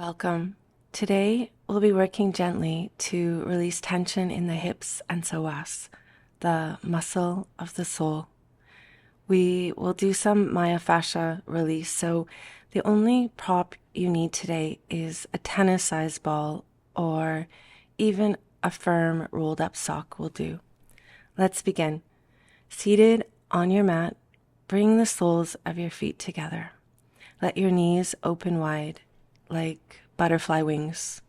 Welcome. Today, we'll be working gently to release tension in the hips and psoas, the muscle of the soul. We will do some myofascia release, so the only prop you need today is a tennis-sized ball or even a firm rolled-up sock will do. Let's begin. Seated on your mat, bring the soles of your feet together. Let your knees open wide, like butterfly wings,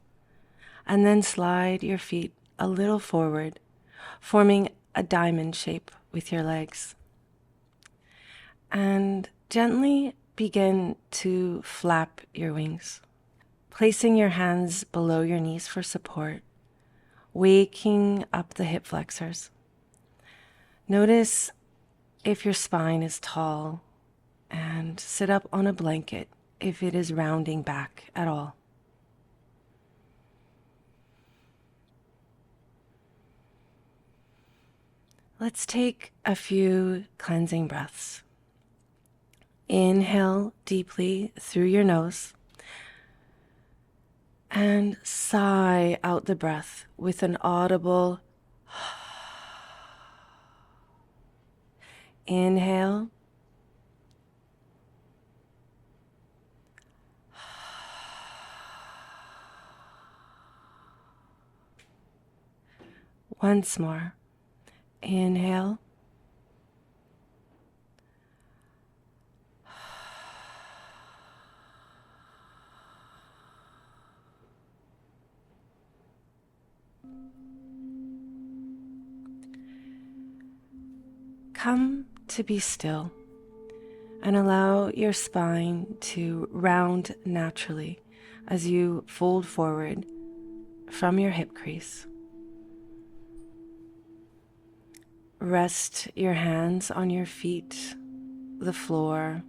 and then slide your feet a little forward, forming a diamond shape with your legs. And gently begin to flap your wings, placing your hands below your knees for support, waking up the hip flexors. Notice if your spine is tall, and sit up on a blanket if it is rounding back at all. Let's take a few cleansing breaths. Inhale deeply through your nose and sigh out the breath with an audible inhale. Once more. Inhale. Come to be still and allow your spine to round naturally as you fold forward from your hip crease. Rest your hands on your feet, the floor,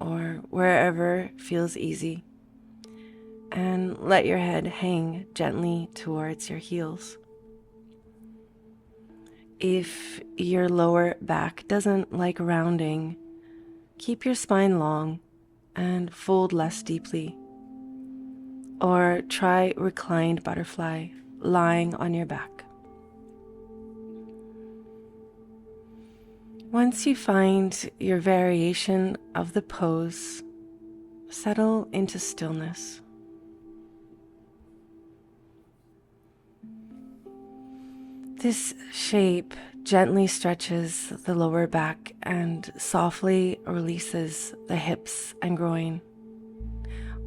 or wherever feels easy, and let your head hang gently towards your heels. If your lower back doesn't like rounding, keep your spine long and fold less deeply. Or try reclined butterfly, lying on your back. Once you find your variation of the pose, settle into stillness. This shape gently stretches the lower back and softly releases the hips and groin,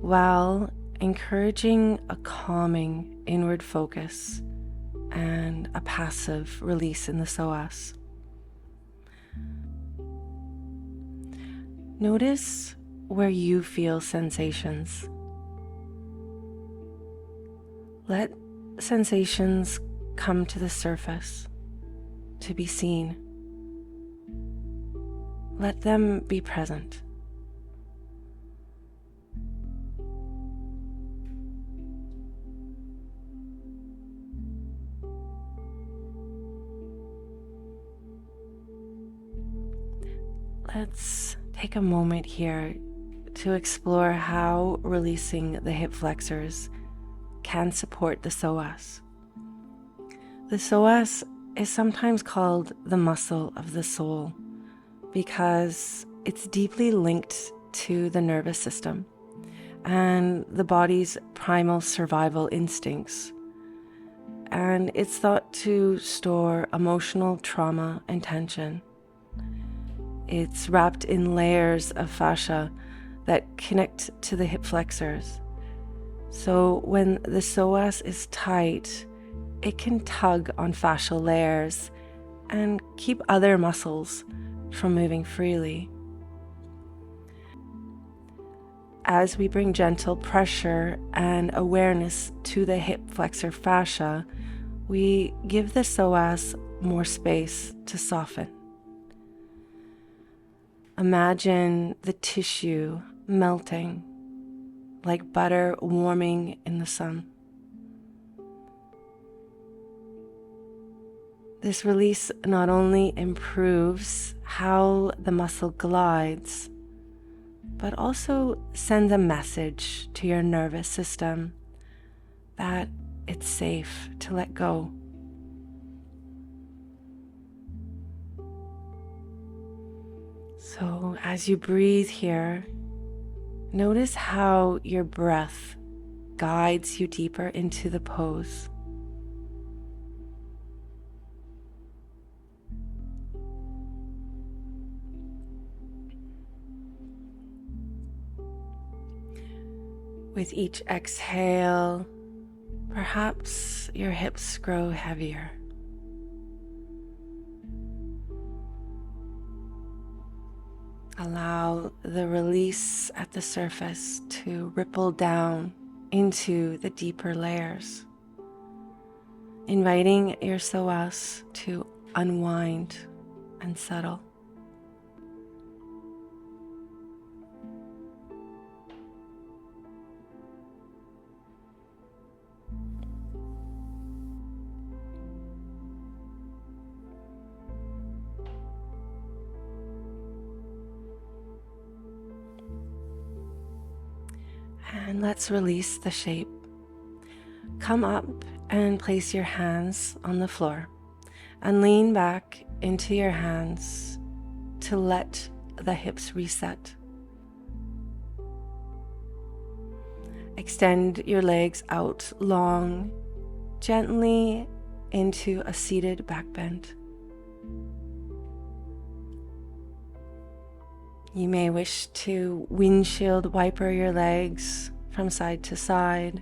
while encouraging a calming inward focus and a passive release in the psoas. Notice where you feel sensations. Let sensations come to the surface to be seen. Let them be present. Let's take a moment here to explore how releasing the hip flexors can support the psoas. The psoas is sometimes called the muscle of the soul because it's deeply linked to the nervous system and the body's primal survival instincts. And it's thought to store emotional trauma and tension. It's wrapped in layers of fascia that connect to the hip flexors. So when the psoas is tight, it can tug on fascial layers and keep other muscles from moving freely. As we bring gentle pressure and awareness to the hip flexor fascia, we give the psoas more space to soften. Imagine the tissue melting like butter warming in the sun. This release not only improves how the muscle glides, but also sends a message to your nervous system that it's safe to let go. So as you breathe here, notice how your breath guides you deeper into the pose. With each exhale, perhaps your hips grow heavier. Allow the release at the surface to ripple down into the deeper layers, inviting your psoas to unwind and settle. And let's release the shape. Come up and place your hands on the floor and lean back into your hands to let the hips reset. Extend your legs out long, gently into a seated back bend. You may wish to windshield wiper your legs from side to side,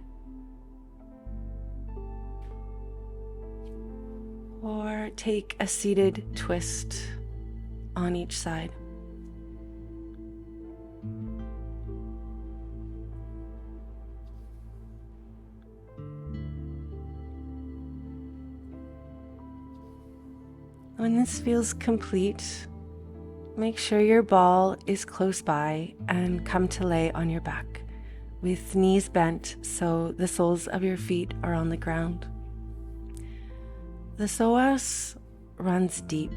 or take a seated twist on each side. When this feels complete, make sure your ball is close by and come to lay on your back with knees bent so the soles of your feet are on the ground. The psoas runs deep,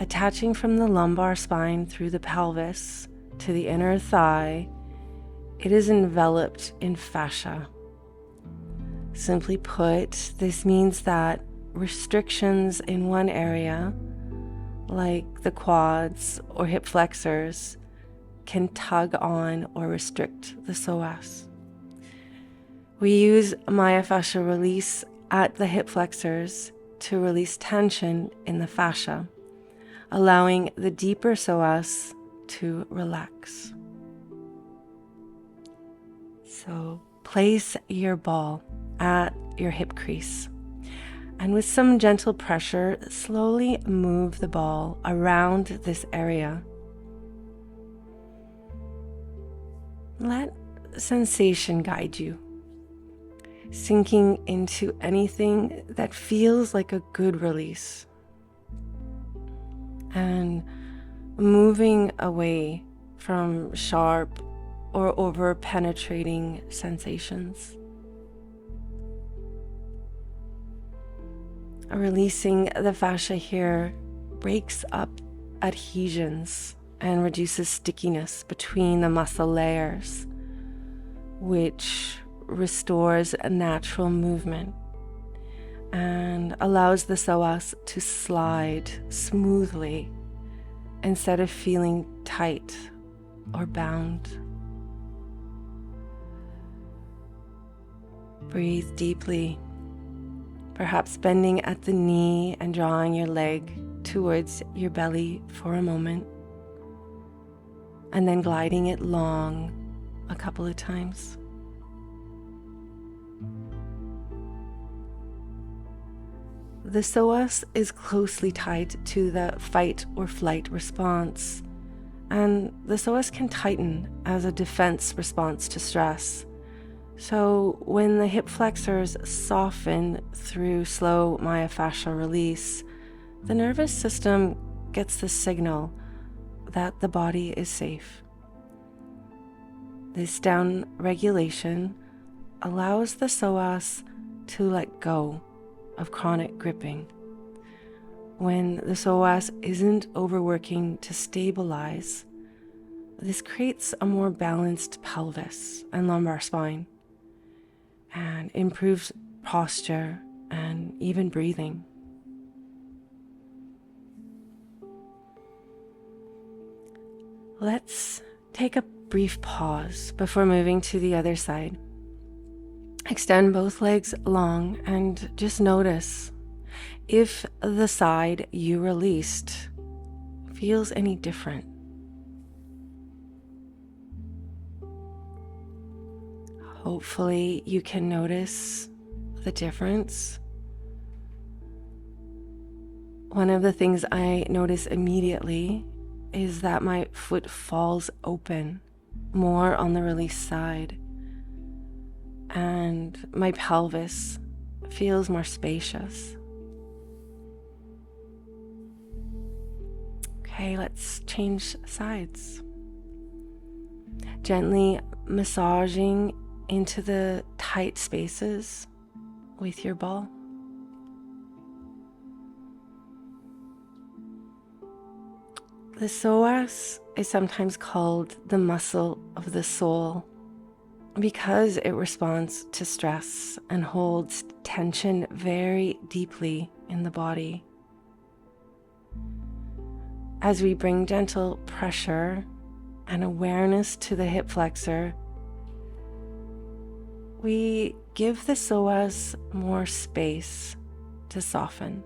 attaching from the lumbar spine through the pelvis to the inner thigh. It is enveloped in fascia. Simply put, this means that restrictions in one area, like the quads or hip flexors, can tug on or restrict the psoas. We use myofascia release at the hip flexors to release tension in the fascia, allowing the deeper psoas to relax. So place your ball at your hip crease, and with some gentle pressure, slowly move the ball around this area. Let sensation guide you, sinking into anything that feels like a good release, and moving away from sharp or over-penetrating sensations. Releasing the fascia here breaks up adhesions and reduces stickiness between the muscle layers, which restores a natural movement and allows the psoas to slide smoothly instead of feeling tight or bound. Breathe deeply, perhaps bending at the knee and drawing your leg towards your belly for a moment, and then gliding it long a couple of times. The psoas is closely tied to the fight or flight response, and the psoas can tighten as a defense response to stress. So when the hip flexors soften through slow myofascial release, the nervous system gets the signal that the body is safe. This down regulation allows the psoas to let go of chronic gripping. When the psoas isn't overworking to stabilize, this creates a more balanced pelvis and lumbar spine and improves posture and even breathing. Let's take a brief pause before moving to the other side. Extend both legs long and just notice if the side you released feels any different. Hopefully you can notice the difference. One of the things I notice immediately is that my foot falls open more on the release side, and my pelvis feels more spacious. Okay, let's change sides. Gently massaging into the tight spaces with your ball. The psoas is sometimes called the muscle of the soul because it responds to stress and holds tension very deeply in the body. As we bring gentle pressure and awareness to the hip flexor, we give the psoas more space to soften.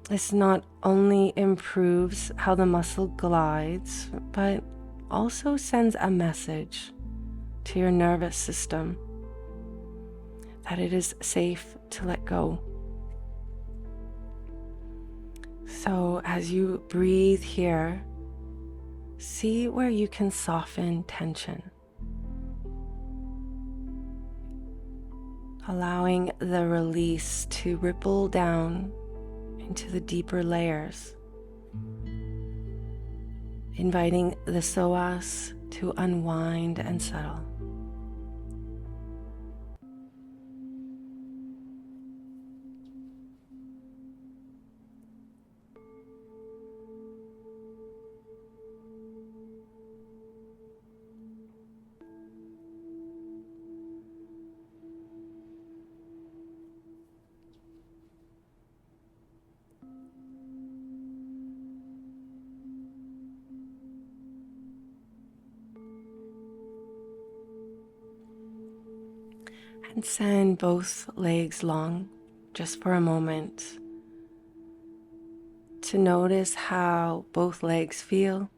This not only improves how the muscle glides, but also sends a message to your nervous system that it is safe to let go. So as you breathe here, see where you can soften tension, allowing the release to ripple down into the deeper layers, inviting the psoas to unwind and settle. And send both legs long just for a moment to notice how both legs feel,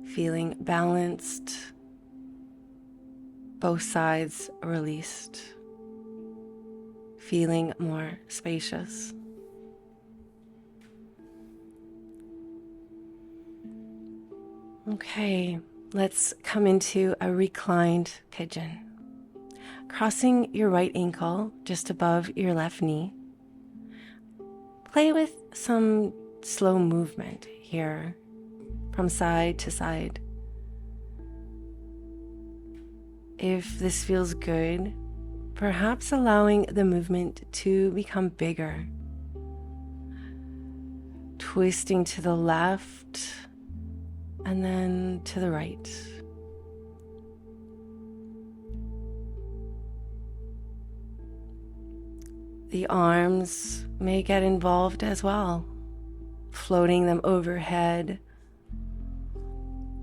feeling balanced, both sides released, feeling more spacious. Okay, let's come into a reclined pigeon. Crossing your right ankle just above your left knee. Play with some slow movement here from side to side. If this feels good, perhaps allowing the movement to become bigger. Twisting to the left and then to the right. The arms may get involved as well, floating them overhead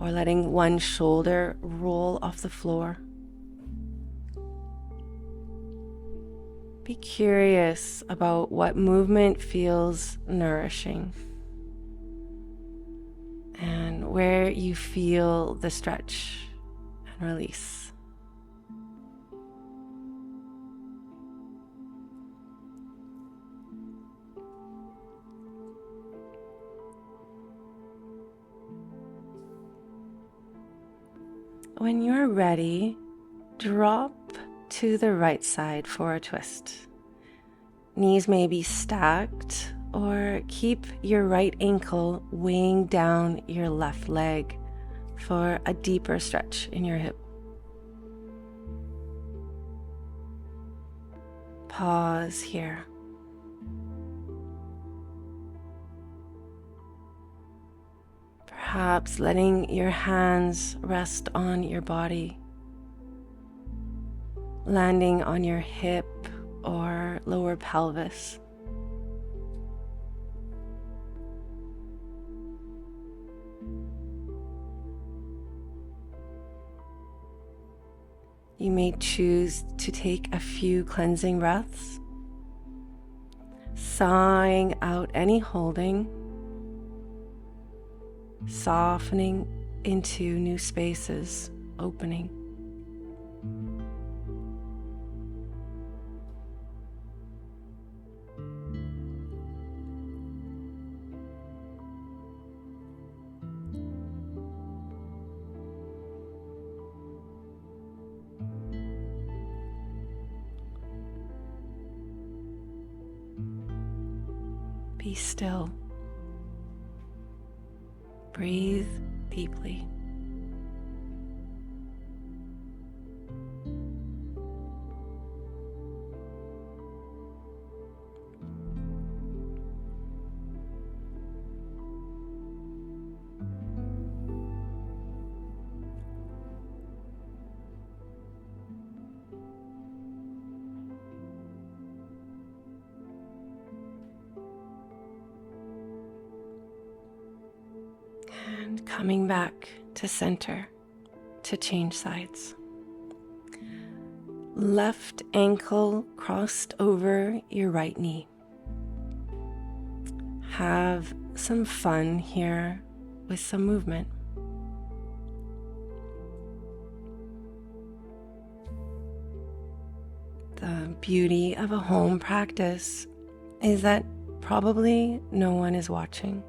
or letting one shoulder roll off the floor. Be curious about what movement feels nourishing and where you feel the stretch and release. When you're ready, drop to the right side for a twist. Knees may be stacked, or keep your right ankle weighing down your left leg for a deeper stretch in your hip. Pause here. Perhaps letting your hands rest on your body, landing on your hip or lower pelvis. You may choose to take a few cleansing breaths, sighing out any holding, softening into new spaces, opening. Be still. Breathe deeply. And coming back to center to change sides. Left ankle crossed over your right knee. Have some fun here with some movement. The beauty of a home practice is that probably no one is watching.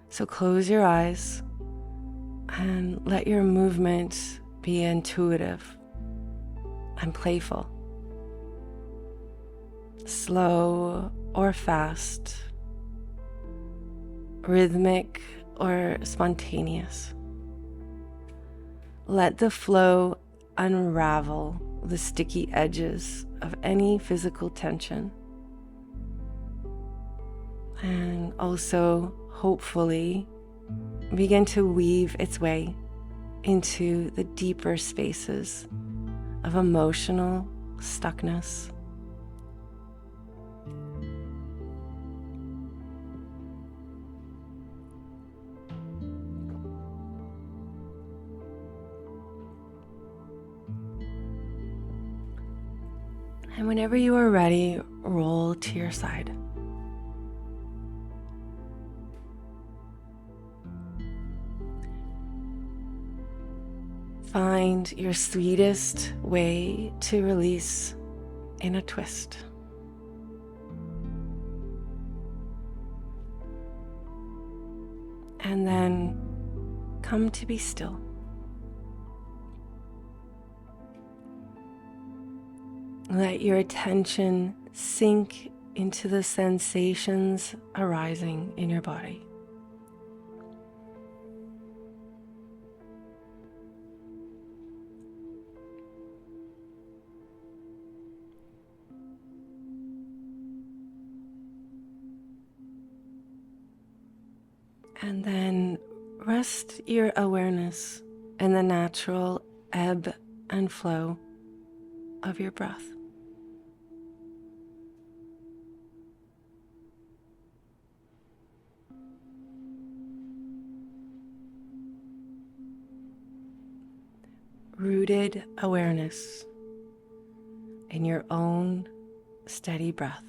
So close your eyes and let your movement be intuitive and playful, slow or fast, rhythmic or spontaneous. Let the flow unravel the sticky edges of any physical tension, and also hopefully begin to weave its way into the deeper spaces of emotional stuckness. And whenever you are ready, roll to your side. Find your sweetest way to release in a twist. And then come to be still. Let your attention sink into the sensations arising in your body. And then rest your awareness in the natural ebb and flow of your breath. Rooted awareness in your own steady breath.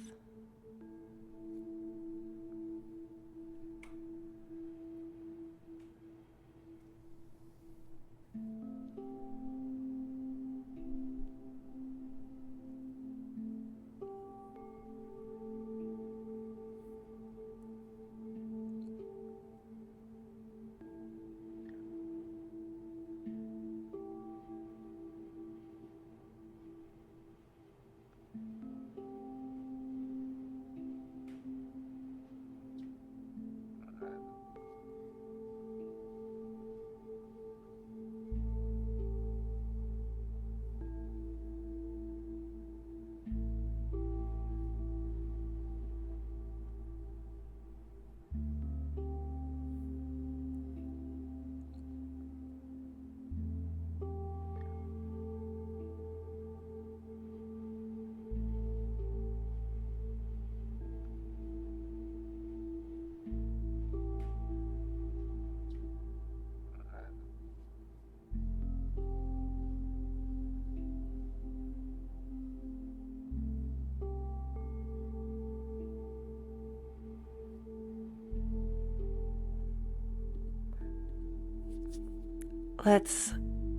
let's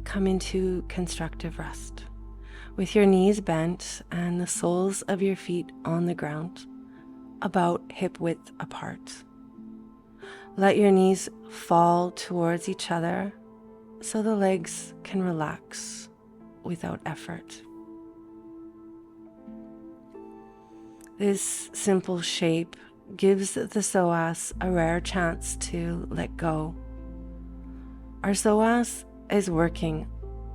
come into constructive rest. With your knees bent and the soles of your feet on the ground, about hip width apart. Let your knees fall towards each other so the legs can relax without effort. This simple shape gives the psoas a rare chance to let go. Our psoas is working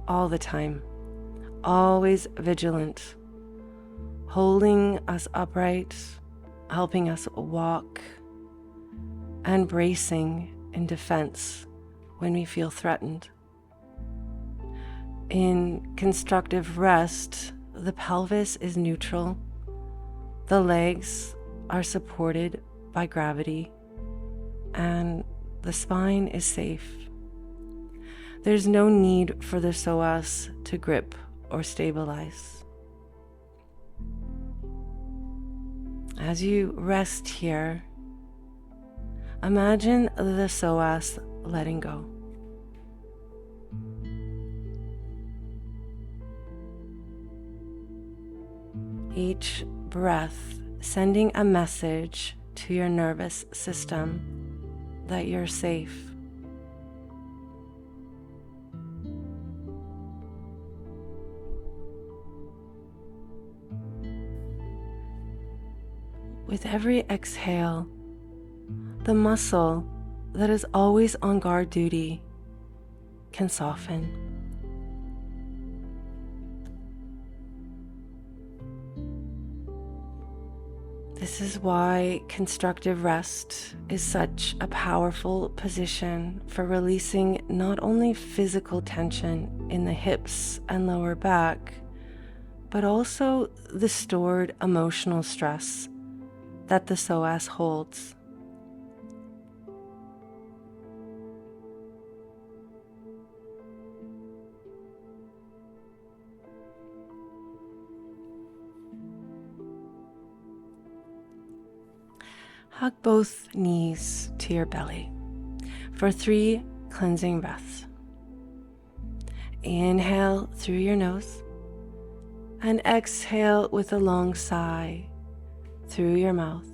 all the time, always vigilant, holding us upright, helping us walk, and bracing in defense when we feel threatened. In constructive rest, the pelvis is neutral, the legs are supported by gravity, and the spine is safe. There's no need for the psoas to grip or stabilize. As you rest here, imagine the psoas letting go. Each breath sending a message to your nervous system that you're safe. With every exhale, the muscle that is always on guard duty can soften. This is why constructive rest is such a powerful position for releasing not only physical tension in the hips and lower back, but also the stored emotional stress that the psoas holds. Hug both knees to your belly for 3 cleansing breaths. Inhale through your nose and exhale with a long sigh through your mouth.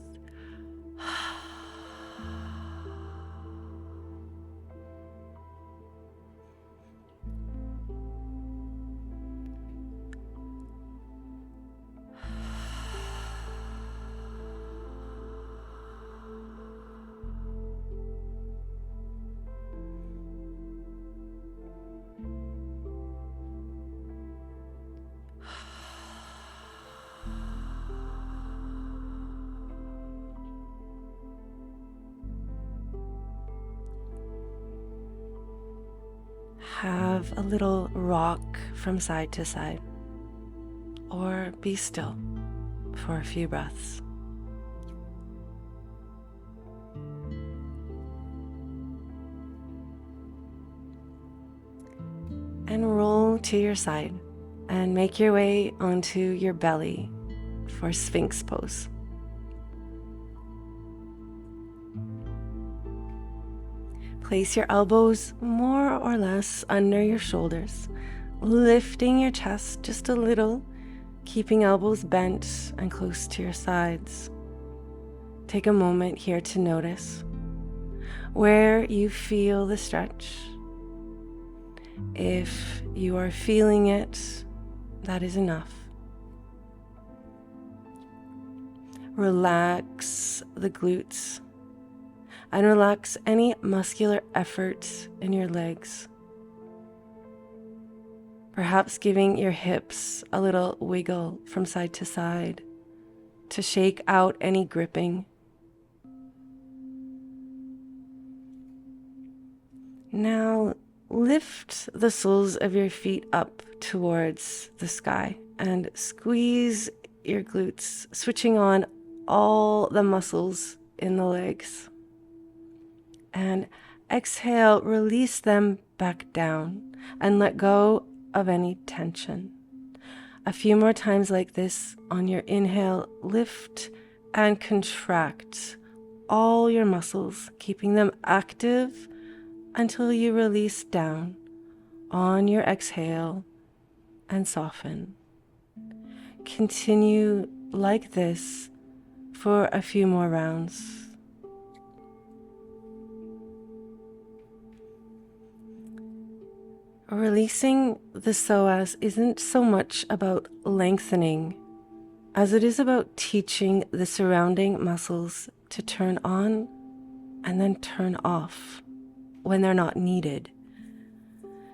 Have a little rock from side to side, or be still for a few breaths. And roll to your side and make your way onto your belly for Sphinx pose. Place your elbows more or less under your shoulders, lifting your chest just a little, keeping elbows bent and close to your sides. Take a moment here to notice where you feel the stretch. If you are feeling it, that is enough. Relax the glutes and relax any muscular effort in your legs. Perhaps giving your hips a little wiggle from side to side to shake out any gripping. Now lift the soles of your feet up towards the sky and squeeze your glutes, switching on all the muscles in the legs. And exhale, release them back down and let go of any tension. A few more times like this on your inhale, lift and contract all your muscles, keeping them active until you release down, on your exhale and soften. Continue like this for a few more rounds. Releasing the psoas isn't so much about lengthening as it is about teaching the surrounding muscles to turn on and then turn off when they're not needed.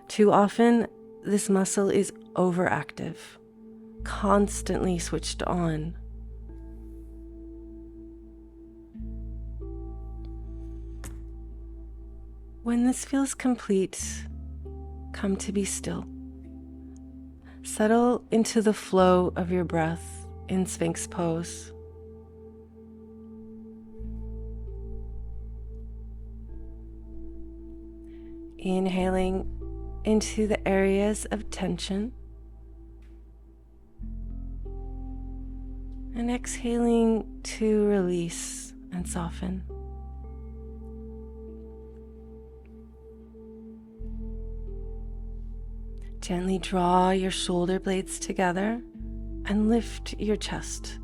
Too often, this muscle is overactive, constantly switched on. When this feels complete, come to be still. Settle into the flow of your breath in Sphinx pose. Inhaling into the areas of tension and exhaling to release and soften. Gently draw your shoulder blades together and lift your chest,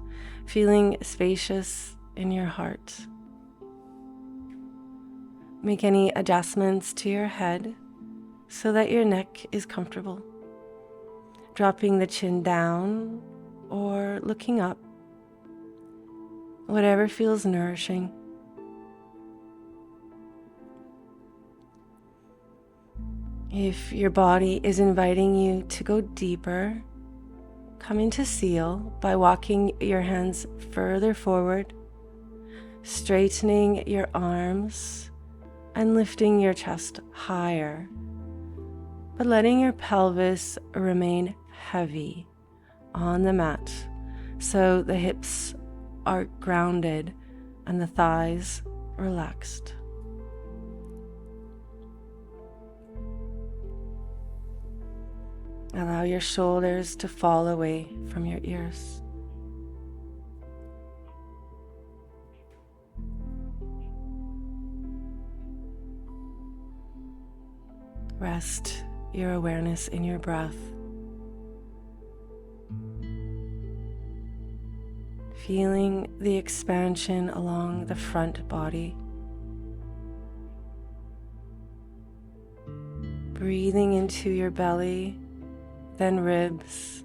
feeling spacious in your heart. Make any adjustments to your head so that your neck is comfortable. Dropping the chin down or looking up, whatever feels nourishing. If your body is inviting you to go deeper, come into seal by walking your hands further forward, straightening your arms and lifting your chest higher, but letting your pelvis remain heavy on the mat so the hips are grounded and the thighs relaxed. Allow your shoulders to fall away from your ears. Rest your awareness in your breath. Feeling the expansion along the front body. Breathing into your belly, then ribs,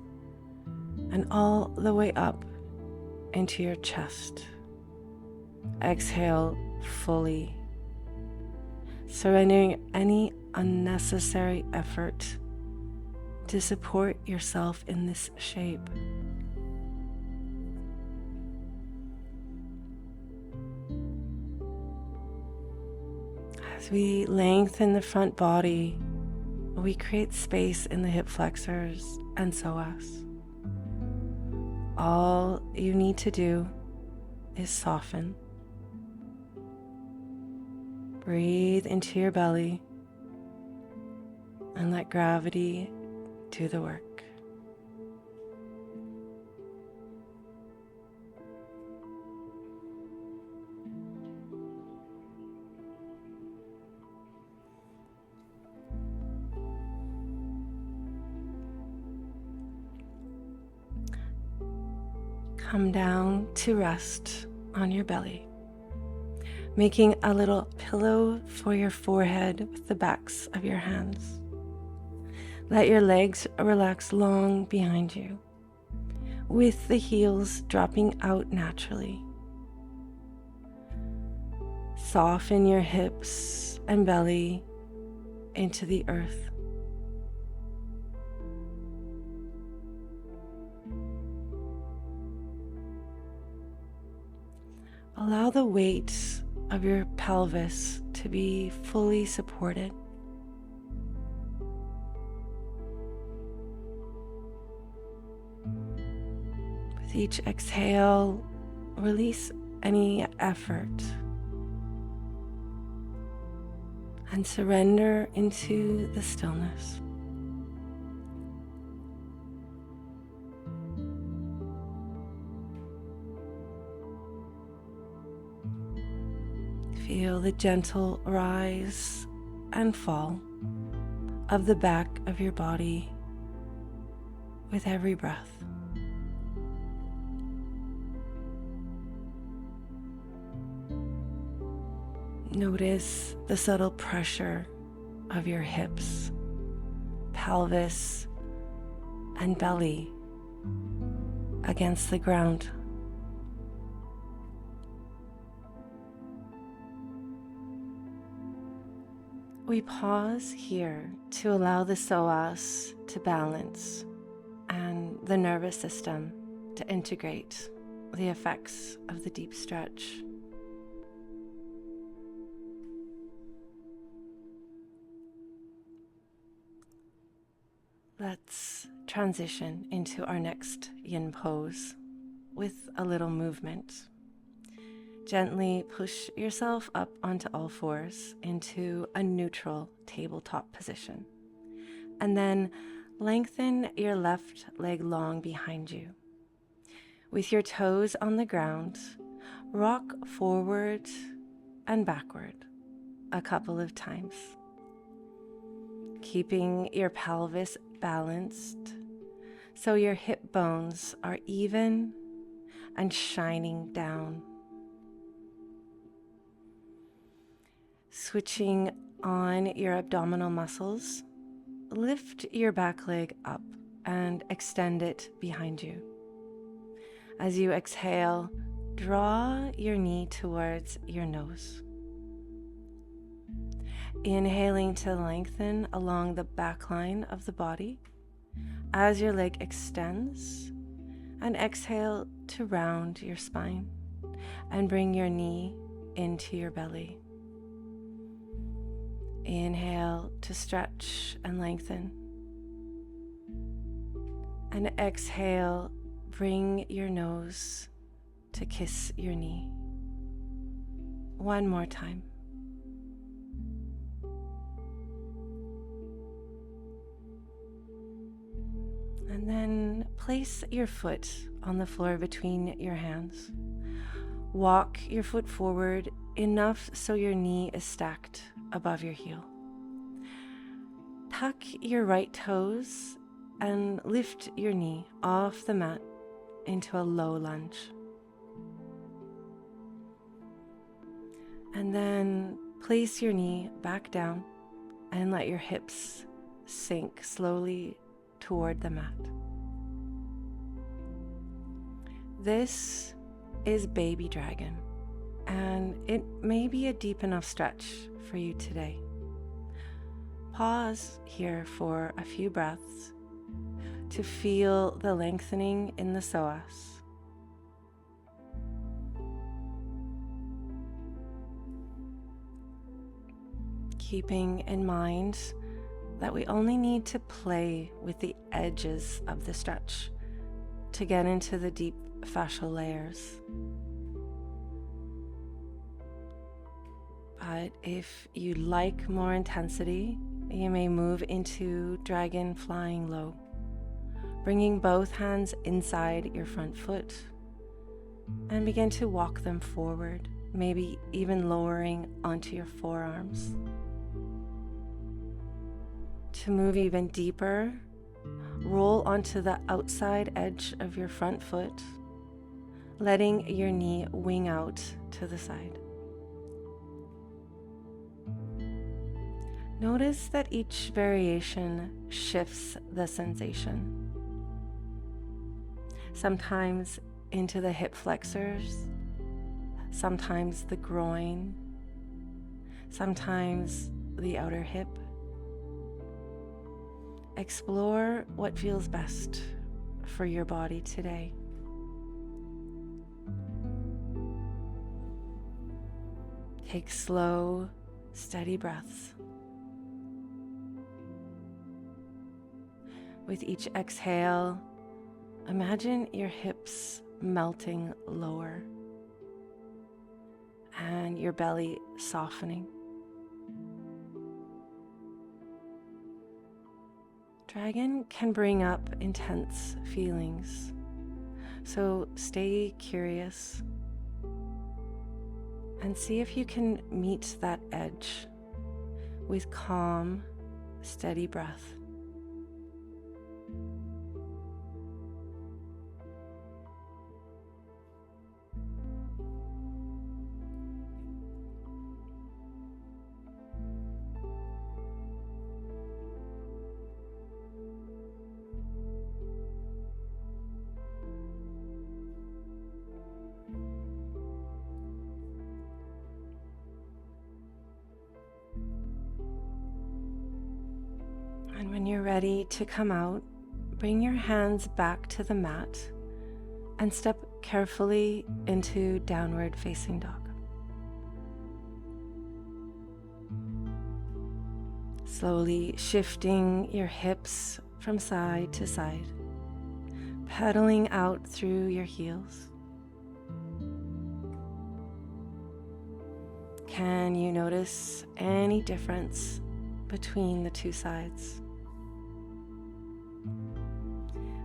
and all the way up into your chest. Exhale fully, surrendering any unnecessary effort to support yourself in this shape. As we lengthen the front body, we create space in the hip flexors and psoas. All you need to do is soften. Breathe into your belly and let gravity do the work. Come down to rest on your belly, making a little pillow for your forehead with the backs of your hands. Let your legs relax long behind you, with the heels dropping out naturally. Soften your hips and belly into the earth. Allow the weight of your pelvis to be fully supported. With each exhale, release any effort and surrender into the stillness. Feel the gentle rise and fall of the back of your body with every breath. Notice the subtle pressure of your hips, pelvis, and belly against the ground. We pause here to allow the psoas to balance and the nervous system to integrate the effects of the deep stretch. Let's transition into our next yin pose with a little movement. Gently push yourself up onto all fours into a neutral tabletop position. And then lengthen your left leg long behind you. With your toes on the ground, rock forward and backward a couple of times. Keeping your pelvis balanced so your hip bones are even and shining down. Switching on your abdominal muscles, lift your back leg up and extend it behind you. As you exhale, draw your knee towards your nose. Inhaling to lengthen along the back line of the body as your leg extends, and exhale to round your spine and bring your knee into your belly. Inhale to stretch and lengthen, and exhale, bring your nose to kiss your knee. One more time. And then place your foot on the floor between your hands. Walk your foot forward enough so your knee is stacked above your heel. Tuck your right toes and lift your knee off the mat into a low lunge. And then place your knee back down and let your hips sink slowly toward the mat. This is baby dragon, and it may be a deep enough stretch for you today. Pause here for a few breaths to feel the lengthening in the psoas. Keeping in mind that we only need to play with the edges of the stretch to get into the deep fascial layers. But if you like more intensity, you may move into dragon flying low, bringing both hands inside your front foot and begin to walk them forward, maybe even lowering onto your forearms. To move even deeper, roll onto the outside edge of your front foot, letting your knee wing out to the side. Notice that each variation shifts the sensation. Sometimes into the hip flexors, sometimes the groin, sometimes the outer hip. Explore what feels best for your body today. Take slow, steady breaths. With each exhale, imagine your hips melting lower and your belly softening. Dragon can bring up intense feelings, so stay curious and see if you can meet that edge with calm, steady breath. And when you're ready to come out, bring your hands back to the mat and step carefully into downward facing dog. Slowly shifting your hips from side to side, pedaling out through your heels. Can you notice any difference between the two sides?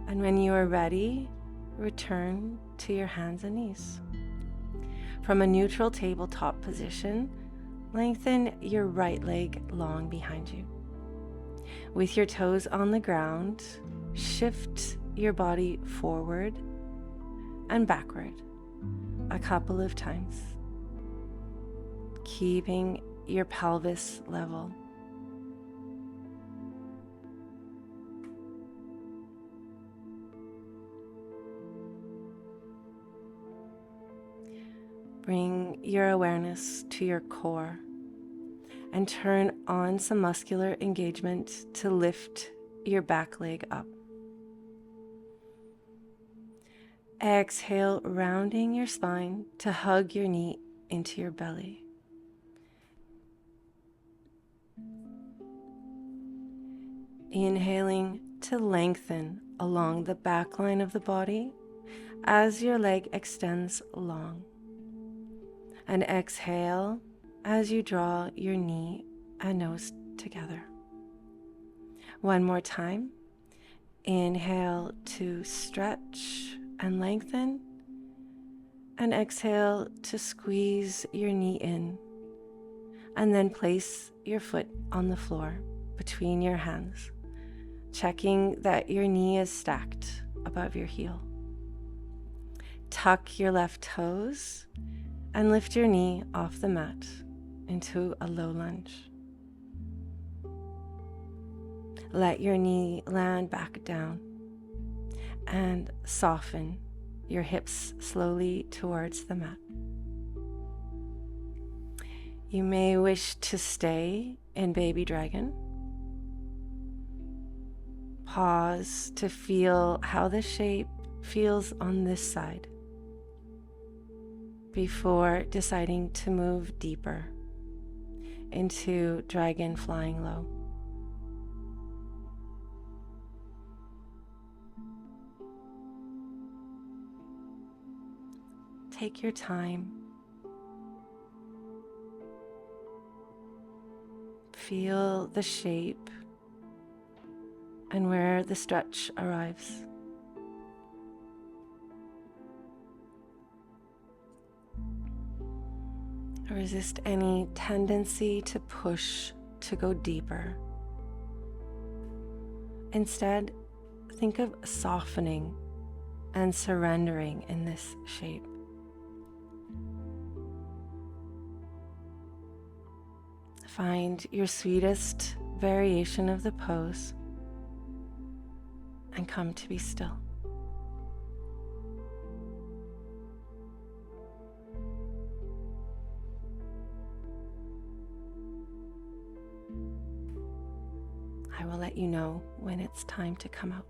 And when you are ready, return to your hands and knees. From a neutral tabletop position, lengthen your right leg long behind you. With your toes on the ground, shift your body forward and backward a couple of times, keeping your pelvis level. Bring your awareness to your core and turn on some muscular engagement to lift your back leg up. Exhale, rounding your spine to hug your knee into your belly. Inhaling to lengthen along the back line of the body as your leg extends long. And exhale as you draw your knee and nose together. One more time. Inhale to stretch and lengthen. And exhale to squeeze your knee in. And then place your foot on the floor between your hands, checking that your knee is stacked above your heel. Tuck your left toes and lift your knee off the mat into a low lunge. Let your knee land back down and soften your hips slowly towards the mat. You may wish to stay in baby dragon. Pause to feel how the shape feels on this side before deciding to move deeper into dragon flying low. Take your time. Feel the shape and where the stretch arrives. Resist any tendency to push to go deeper. Instead, think of softening and surrendering in this shape. Find your sweetest variation of the pose and come to be still. I will let you know when it's time to come out.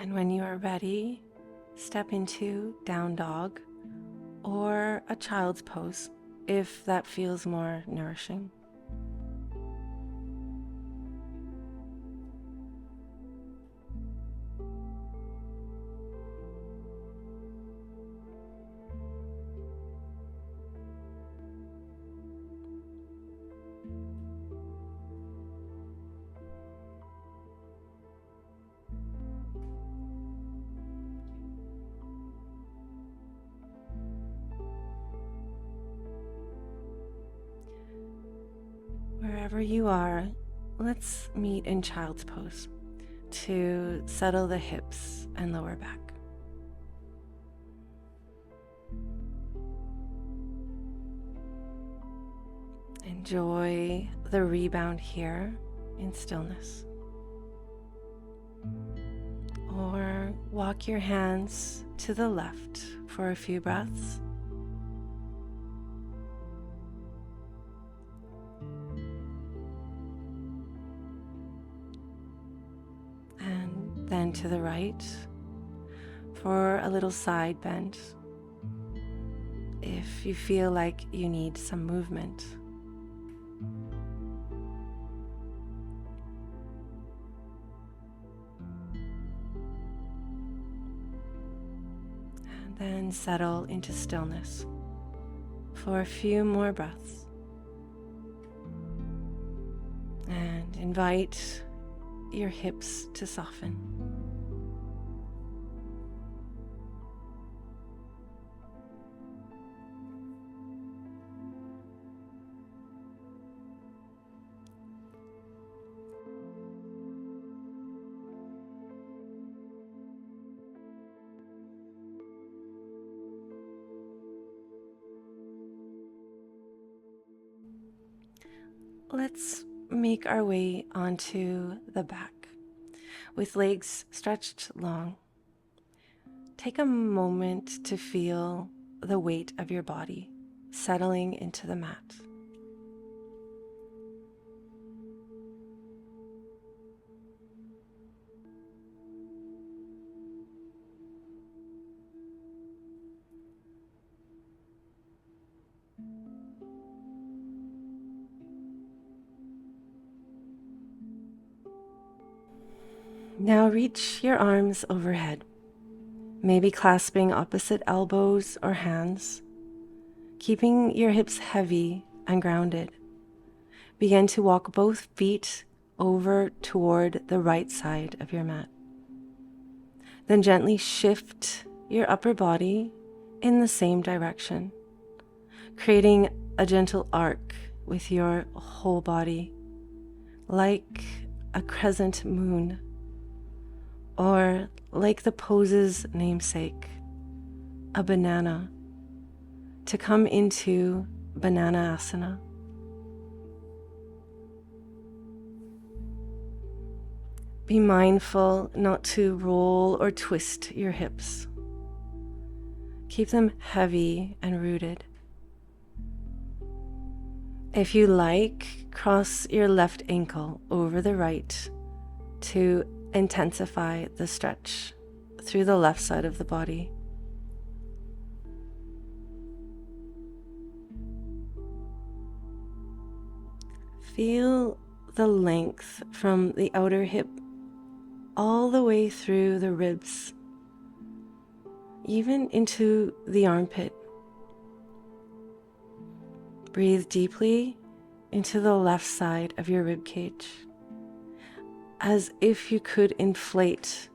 And when you are ready, step into down dog or a child's pose if that feels more nourishing. Wherever you are, let's meet in child's pose to settle the hips and lower back. Enjoy the rebound here in stillness. Or walk your hands to the left for a few breaths. And then to the right for a little side bend if you feel like you need some movement. And then settle into stillness for a few more breaths. And invite your hips to soften. Let's make our way onto the back with legs stretched long. Take a moment to feel the weight of your body settling into the mat. Now reach your arms overhead, maybe clasping opposite elbows or hands, keeping your hips heavy and grounded. Begin to walk both feet over toward the right side of your mat. Then gently shift your upper body in the same direction, creating a gentle arc with your whole body, like a crescent moon, or like the pose's namesake, a banana, to come into Bananasana. Be mindful not to roll or twist your hips. Keep them heavy and rooted. If you like, cross your left ankle over the right to intensify the stretch through the left side of the body. Feel the length from the outer hip all the way through the ribs, even into the armpit. Breathe deeply into the left side of your rib cage, as if you could inflate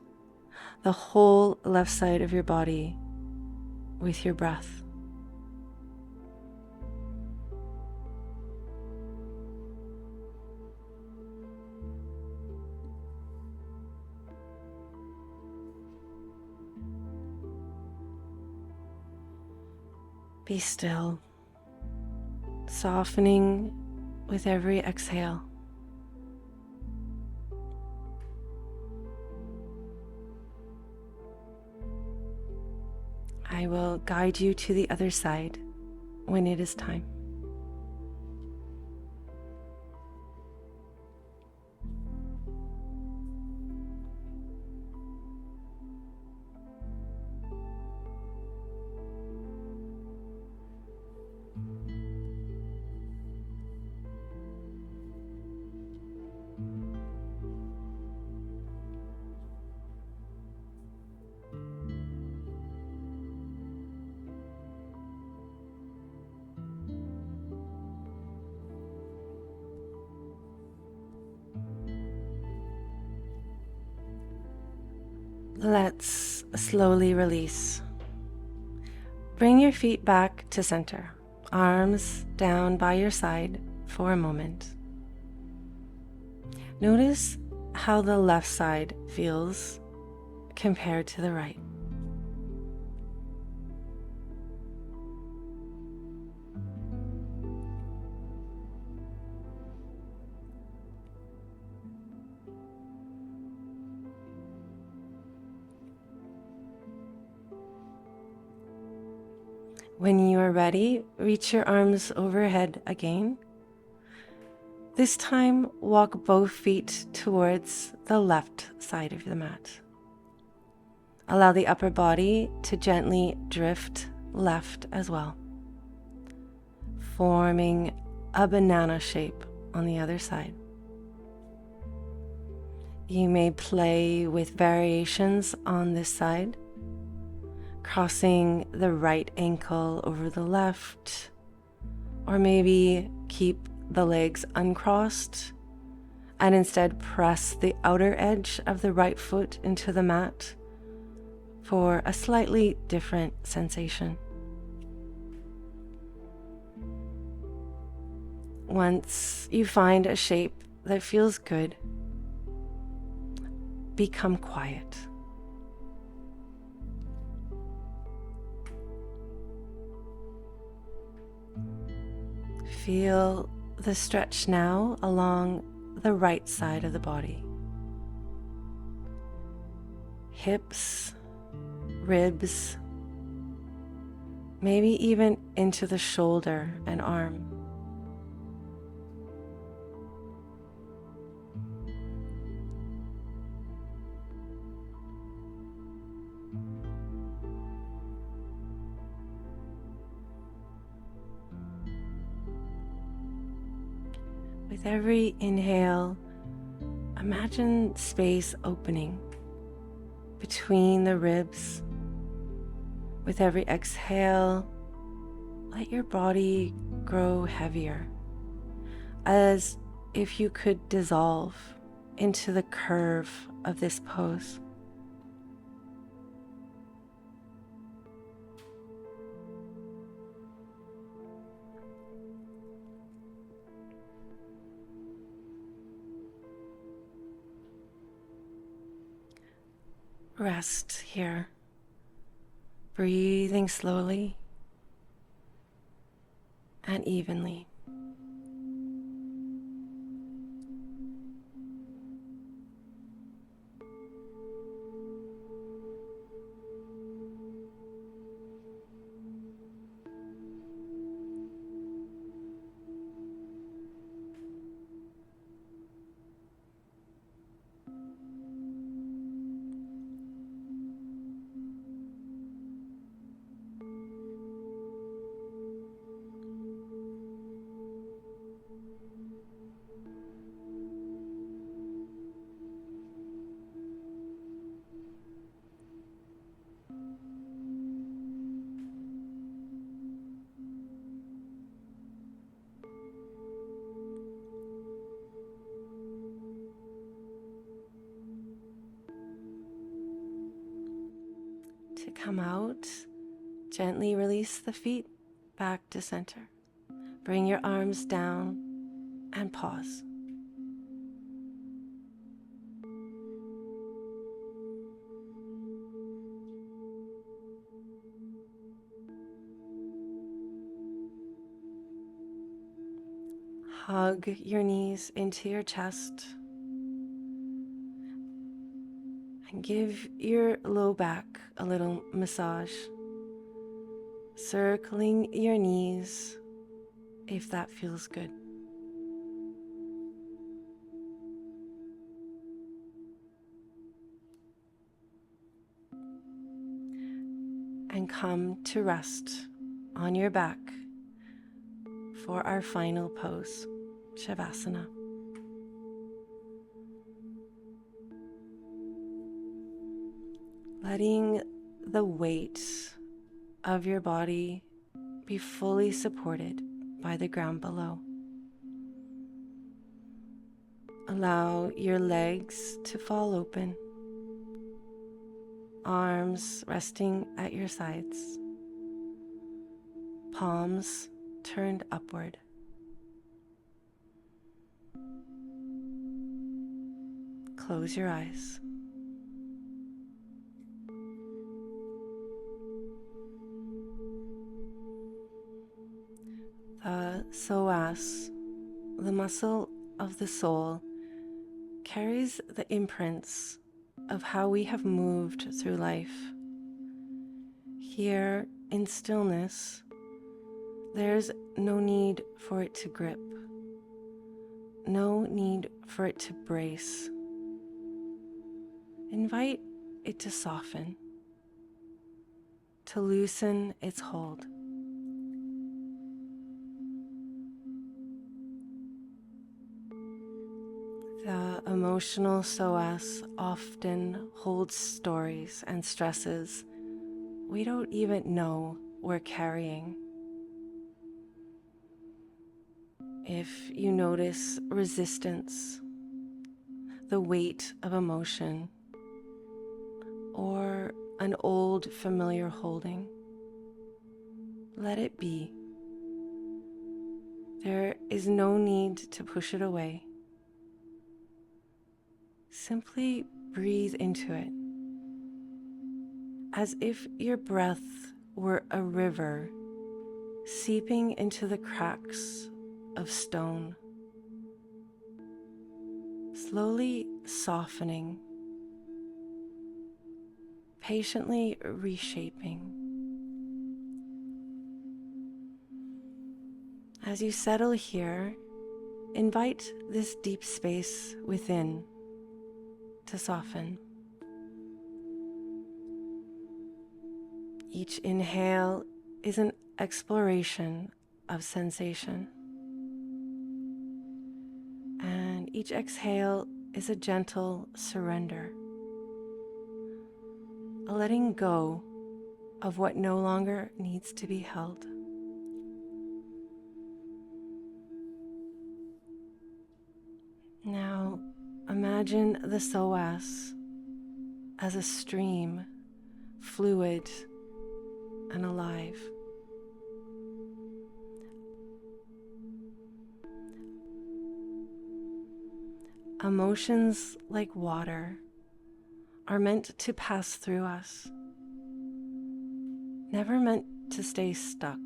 the whole left side of your body with your breath. Be still, softening with every exhale. I will guide you to the other side when it is time. Let's slowly release. Bring your feet back to center, arms down by your side for a moment. Notice how the left side feels compared to the right. When you are ready, reach your arms overhead again. This time, walk both feet towards the left side of the mat. Allow the upper body to gently drift left as well, forming a banana shape on the other side. You may play with variations on this side, crossing the right ankle over the left, or maybe keep the legs uncrossed and instead press the outer edge of the right foot into the mat for a slightly different sensation. Once you find a shape that feels good, become quiet. Feel the stretch now along the right side of the body. Hips, ribs, maybe even into the shoulder and arm. With every inhale, imagine space opening between the ribs. With every exhale, let your body grow heavier, as if you could dissolve into the curve of this pose. Rest here, breathing slowly and evenly. To come out, gently release the feet back to center. Bring your arms down and pause. Hug your knees into your chest and give your low back a little massage, circling your knees if that feels good. And come to rest on your back for our final pose, Shavasana. Letting the weight of your body be fully supported by the ground below. Allow your legs to fall open. arms resting at your sides, palms turned upward. Close your eyes. The psoas, the muscle of the soul, carries the imprints of how we have moved through life. Here in stillness, there's no need for it to grip, no need for it to brace. Invite it to soften, to loosen its hold. The emotional psoas often holds stories and stresses we don't even know we're carrying. If you notice resistance, the weight of emotion, or an old familiar holding, let it be. There is no need to push it away. Simply breathe into it, as if your breath were a river seeping into the cracks of stone, slowly softening, patiently reshaping. As you settle here, invite this deep space within to soften. Each inhale is an exploration of sensation, and each exhale is a gentle surrender, a letting go of what no longer needs to be held. Now, imagine the psoas as a stream, fluid and alive. Emotions, like water, are meant to pass through us, never meant to stay stuck.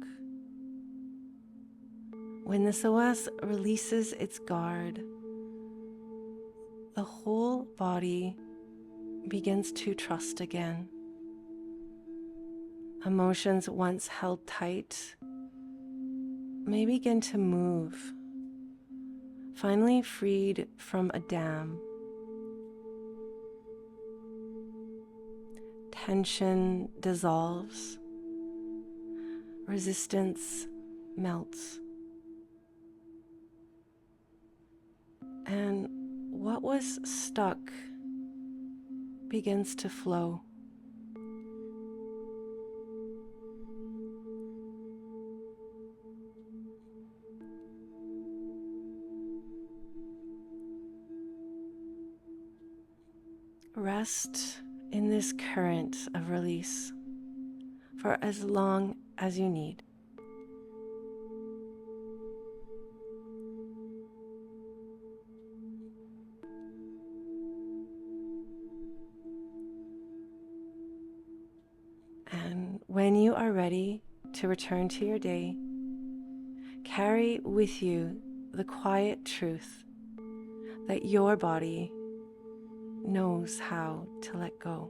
When the psoas releases its guard, the whole body begins to trust again. Emotions once held tight may begin to move, finally freed from a dam. Tension dissolves, resistance melts, and what was stuck begins to flow. Rest in this current of release for as long as you need. And when you are ready to return to your day, carry with you the quiet truth that your body knows how to let go.